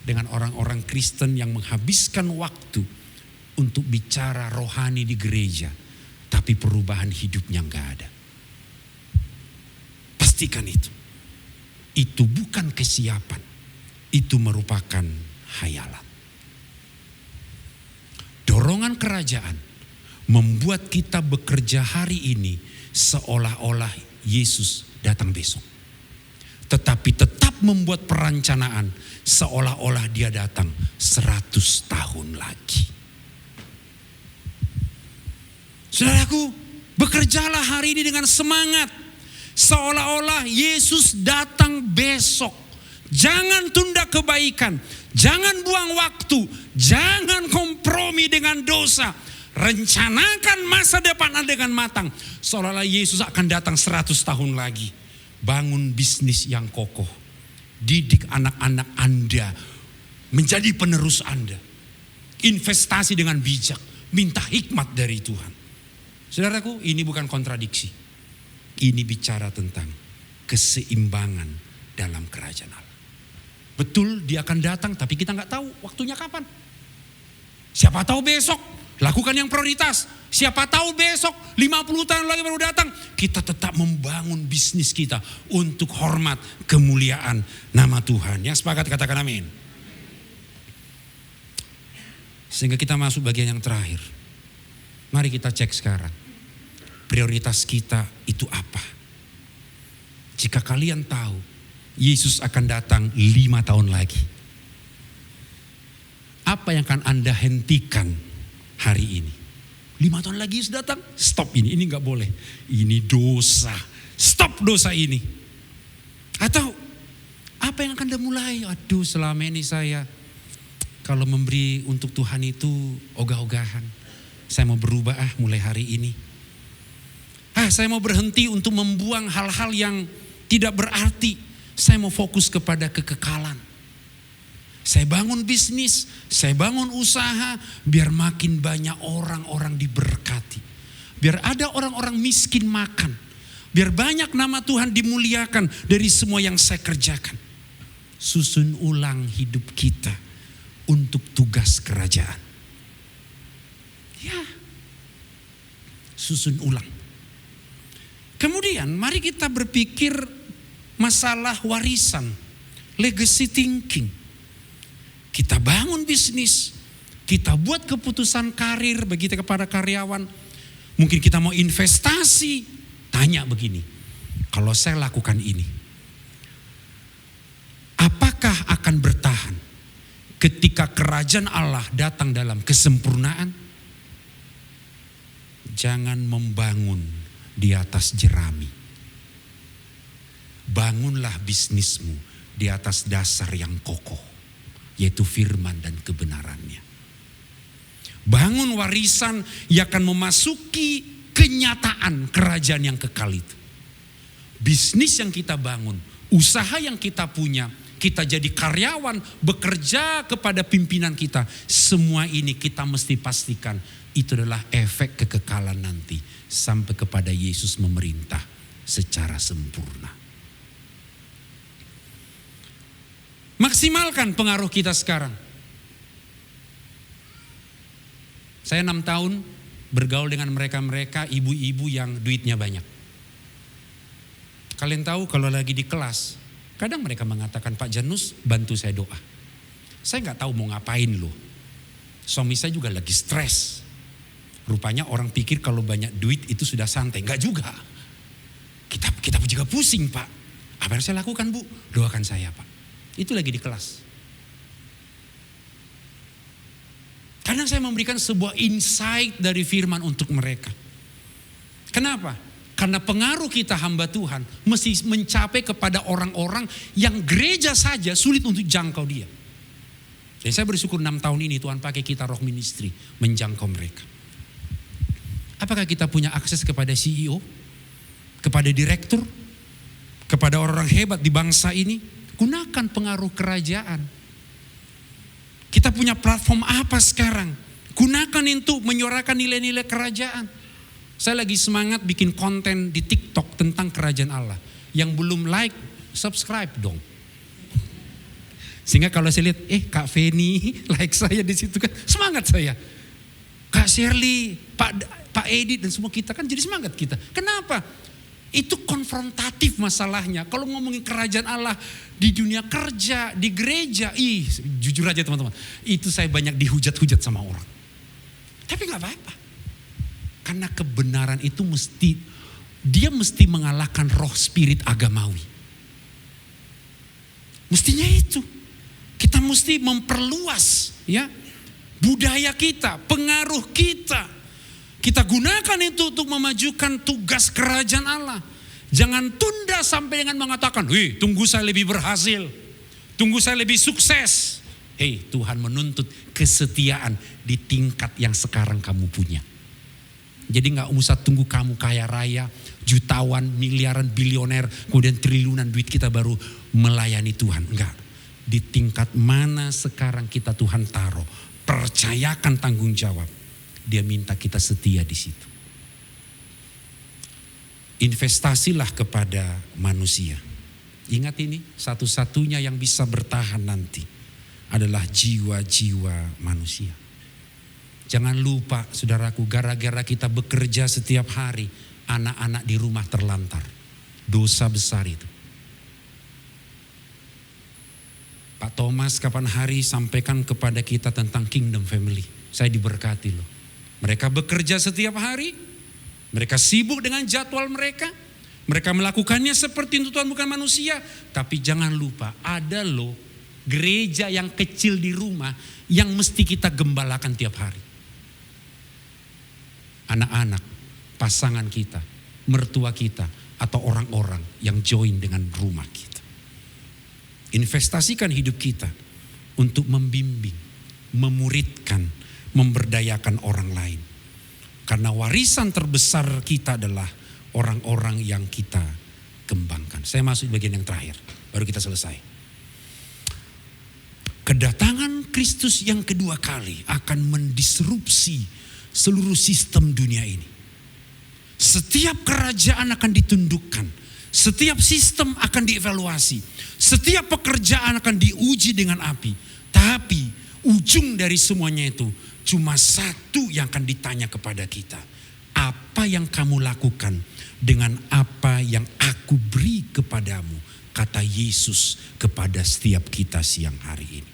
dengan orang-orang Kristen yang menghabiskan waktu untuk bicara rohani di gereja, tapi perubahan hidupnya gak ada. Pastikan itu. Itu bukan kesiapan. Itu merupakan hayalan. Dorongan kerajaan membuat kita bekerja hari ini seolah-olah Yesus datang besok. Tetapi tetap membuat perencanaan seolah-olah dia datang 100 tahun lagi. Saudaraku, bekerjalah hari ini dengan semangat. Seolah-olah Yesus datang besok. Jangan tunda kebaikan. Jangan buang waktu. Jangan kompromi dengan dosa. Rencanakan masa depan Anda dengan matang. Seolah-olah Yesus akan datang 100 tahun lagi. Bangun bisnis yang kokoh. Didik anak-anak Anda menjadi penerus Anda. investasi dengan bijak, minta hikmat dari Tuhan. Saudaraku, ini bukan kontradiksi. Ini bicara tentang keseimbangan dalam kerajaan Allah. Betul dia akan datang, tapi kita nggak tahu waktunya kapan. Siapa tahu besok, lakukan yang prioritas. Siapa tahu besok 50 tahun lagi baru datang. Kita tetap membangun bisnis kita untuk hormat, kemuliaan nama Tuhan. Yang sepakat katakan amin. Sehingga kita masuk bagian yang terakhir. Mari kita cek sekarang. Prioritas kita itu apa? Jika kalian tahu Yesus akan datang 5 tahun lagi. Apa yang akan Anda hentikan hari ini? 5 tahun lagi Yesus datang, stop ini gak boleh. Ini dosa, stop dosa ini. Atau apa yang akan Anda mulai? Aduh, selama ini saya kalau memberi untuk Tuhan itu ogah-ogahan. Saya mau berubah mulai hari ini. Saya mau berhenti untuk membuang hal-hal yang tidak berarti. Saya mau fokus kepada kekekalan. Saya bangun bisnis, saya bangun usaha, biar makin banyak orang-orang diberkati. Biar ada orang-orang miskin makan. Biar banyak nama Tuhan dimuliakan dari semua yang saya kerjakan. Susun ulang hidup kita untuk tugas kerajaan. Ya, susun ulang. Kemudian mari kita berpikir masalah warisan, legacy thinking. Kita bangun bisnis, kita buat keputusan karir bagi kita kepada karyawan. Mungkin kita mau investasi, tanya begini, kalau saya lakukan ini, apakah akan bertahan ketika kerajaan Allah datang dalam kesempurnaan? Jangan membangun di atas jerami. Bangunlah bisnismu di atas dasar yang kokoh, yaitu firman dan kebenarannya. Bangun warisan yang akan memasuki kenyataan kerajaan yang kekal itu. Bisnis yang kita bangun, usaha yang kita punya, kita jadi karyawan, bekerja kepada pimpinan kita. Semua ini kita mesti pastikan itu adalah efek kekekalan nanti sampai kepada Yesus memerintah secara sempurna. Maksimalkan pengaruh kita sekarang. Saya 6 tahun bergaul dengan mereka-mereka ibu-ibu yang duitnya banyak. Kalian tahu kalau lagi di kelas, kadang mereka mengatakan, Pak Janus bantu saya doa. Saya gak tahu mau ngapain loh. Suami saya juga lagi stres. Rupanya orang pikir kalau banyak duit itu sudah santai. Enggak juga. Kita juga pusing Pak. Apa yang saya lakukan Bu? Doakan saya Pak. Itu lagi di kelas. Kadang saya memberikan sebuah insight dari firman untuk mereka. Kenapa? Karena pengaruh kita hamba Tuhan mesti mencapai kepada orang-orang yang gereja saja sulit untuk jangkau dia. Dan saya bersyukur 6 tahun ini Tuhan pakai kita roh ministry menjangkau mereka. Apakah kita punya akses kepada CEO, kepada direktur, kepada orang-orang hebat di bangsa ini? Gunakan pengaruh kerajaan. Kita punya platform apa sekarang? Gunakan itu menyuarakan nilai-nilai kerajaan. Saya lagi semangat bikin konten di TikTok tentang kerajaan Allah. Yang belum like, subscribe dong. Sehingga kalau saya lihat, Kak Feni like saya di situ kan semangat saya. Kak Shirley, Pak Edi dan semua kita kan jadi semangat kita. Kenapa? Itu konfrontatif masalahnya. Kalau ngomongin kerajaan Allah di dunia kerja, di gereja, jujur aja teman-teman, itu saya banyak dihujat-hujat sama orang. Tapi gak apa-apa. Karena kebenaran itu dia mesti mengalahkan roh spirit agamawi. Mestinya itu. Kita mesti memperluas ya budaya kita, pengaruh kita. Kita gunakan itu untuk memajukan tugas kerajaan Allah. Jangan tunda sampai dengan mengatakan, tunggu saya lebih berhasil. Tunggu saya lebih sukses. Tuhan menuntut kesetiaan di tingkat yang sekarang kamu punya. Jadi gak usah tunggu kamu kaya raya, jutawan, miliaran, bilioner, kemudian triliunan duit kita baru melayani Tuhan. Enggak. Di tingkat mana sekarang kita Tuhan taruh. percayakan tanggung jawab, dia minta kita setia di situ. Investasilah kepada manusia. Ingat ini, satu-satunya yang bisa bertahan nanti adalah jiwa-jiwa manusia. Jangan lupa saudaraku, gara-gara kita bekerja setiap hari, anak-anak di rumah terlantar. Dosa besar itu. Pak Thomas kapan hari sampaikan kepada kita tentang kingdom family. Saya diberkati loh. Mereka bekerja setiap hari. Mereka sibuk dengan jadwal mereka. Mereka melakukannya seperti tuntutan bukan manusia. Tapi jangan lupa, ada loh gereja yang kecil di rumah yang mesti kita gembalakan tiap hari. Anak-anak, pasangan kita, mertua kita, atau orang-orang yang join dengan rumah kita. Investasikan hidup kita untuk membimbing, memuridkan, memberdayakan orang lain. Karena warisan terbesar kita adalah orang-orang yang kita kembangkan. Saya masuk di bagian yang terakhir, baru kita selesai. Kedatangan Kristus yang kedua kali akan mendisrupsi seluruh sistem dunia ini. Setiap kerajaan akan ditundukkan. Setiap sistem akan dievaluasi. Setiap pekerjaan akan diuji dengan api. Tapi ujung dari semuanya itu cuma satu yang akan ditanya kepada kita. Apa yang kamu lakukan dengan apa yang aku beri kepadamu? Kata Yesus kepada setiap kita siang hari ini.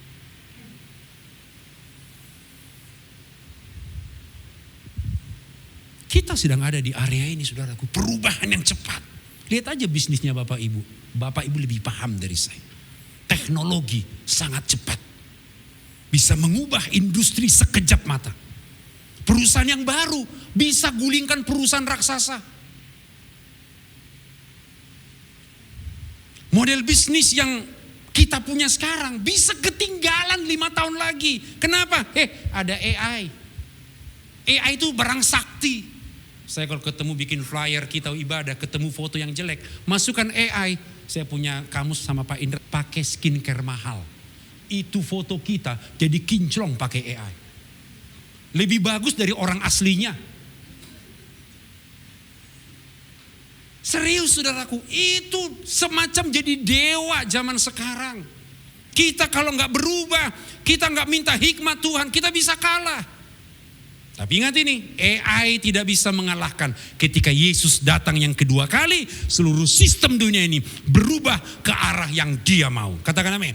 Kita sedang ada di area ini saudaraku. Perubahan yang cepat. Lihat aja bisnisnya Bapak Ibu. Bapak Ibu lebih paham dari saya. Teknologi sangat cepat. Bisa mengubah industri sekejap mata. Perusahaan yang baru bisa gulingkan perusahaan raksasa. Model bisnis yang kita punya sekarang bisa ketinggalan 5 tahun lagi. Kenapa? Ada AI. AI itu barang sakti. Saya kalau ketemu bikin flyer kita ibadah, ketemu foto yang jelek, masukkan AI. Saya punya kamus sama Pak Indra, pakai skincare mahal. Itu foto kita jadi kinclong pakai AI. Lebih bagus dari orang aslinya. Serius saudaraku, itu semacam jadi dewa zaman sekarang. Kita kalau nggak berubah, kita nggak minta hikmat Tuhan, kita bisa kalah. Tapi ingat ini, AI tidak bisa mengalahkan ketika Yesus datang yang kedua kali, seluruh sistem dunia ini berubah ke arah yang Dia mau. Katakan amin.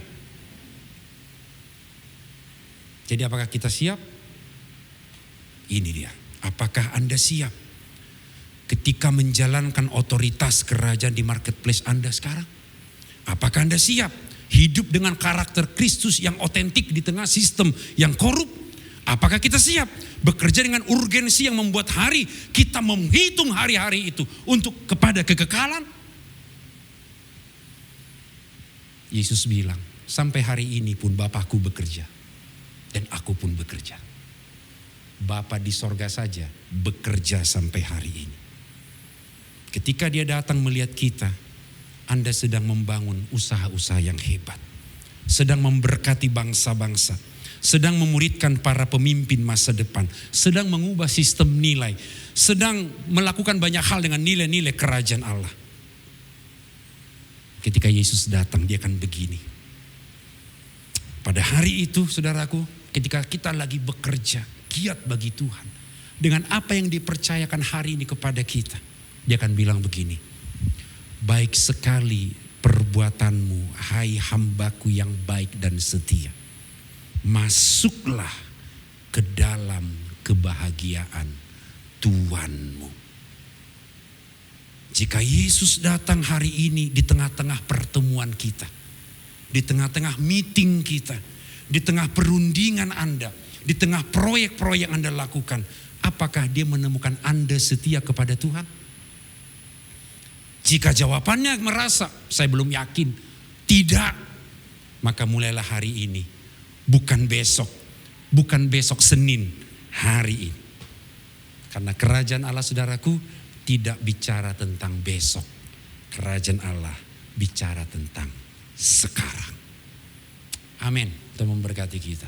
Jadi apakah kita siap? Ini dia. Apakah Anda siap ketika menjalankan otoritas kerajaan di marketplace Anda sekarang? Apakah Anda siap hidup dengan karakter Kristus yang otentik di tengah sistem yang korup? Apakah kita siap bekerja dengan urgensi yang membuat hari kita menghitung hari-hari itu untuk kepada kekekalan? Yesus bilang, sampai hari ini pun Bapakku bekerja dan aku pun bekerja. Bapa di sorga saja bekerja sampai hari ini. Ketika Dia datang melihat kita, Anda sedang membangun usaha-usaha yang hebat, sedang memberkati bangsa-bangsa, sedang memuridkan para pemimpin masa depan, sedang mengubah sistem nilai, sedang melakukan banyak hal dengan nilai-nilai kerajaan Allah. Ketika Yesus datang, Dia akan begini. Pada hari itu, saudaraku, ketika kita lagi bekerja, giat bagi Tuhan, dengan apa yang dipercayakan hari ini kepada kita, Dia akan bilang begini, baik sekali perbuatanmu, hai hambaku yang baik dan setia. Masuklah ke dalam kebahagiaan Tuhanmu. Jika Yesus datang hari ini di tengah-tengah pertemuan kita, di tengah-tengah meeting kita, di tengah perundingan Anda, di tengah proyek-proyek yang Anda lakukan, apakah Dia menemukan Anda setia kepada Tuhan? Jika jawabannya merasa, saya belum yakin, tidak, maka mulailah hari ini. Bukan besok Senin, hari ini. Karena kerajaan Allah saudaraku tidak bicara tentang besok. Kerajaan Allah bicara tentang sekarang. Amin. Tuhan memberkati kita.